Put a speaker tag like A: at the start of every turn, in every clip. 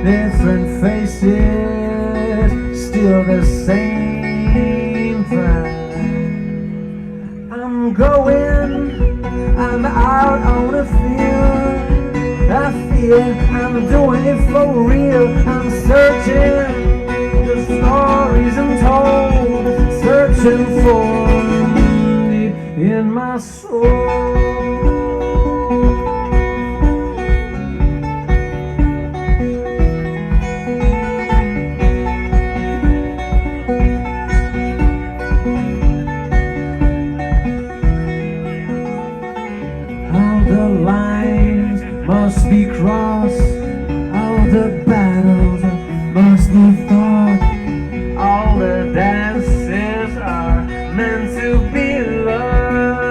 A: Different faces, still the same pride. I'm going, I'm out on the field. I feel I'm doing it for real. I'm searching the stories untold, searching for deep in my soul. The lines must be crossed, all the battles must be fought, all the dances are meant to be loved.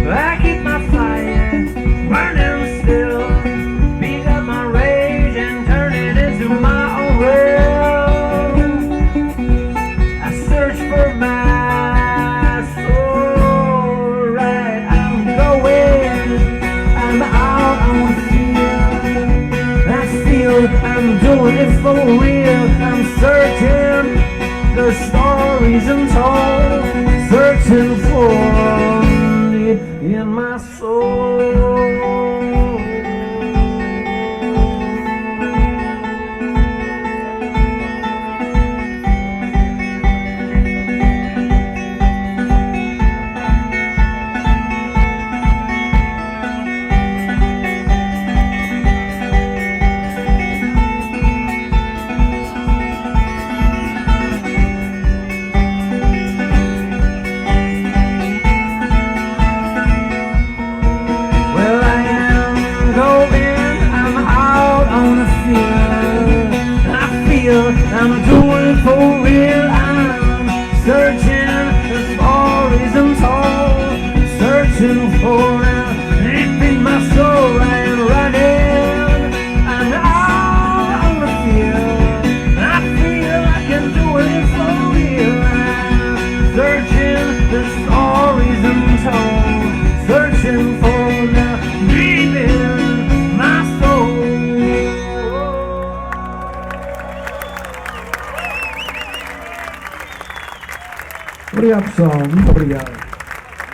A: I keep my fire burning still, beat up my rage and turn it into my own will. I search for my I'm doing it for real. I'm searching the stories untold, searching for it in my soul. I'm doing it for real. I'm searching the stories untold, searching for now deep in my soul. I am running, I'm out on the field. I feel I can do it for real. I'm searching the stories untold, searching for now deep in my soul. Obrigado, pessoal. Muito obrigado.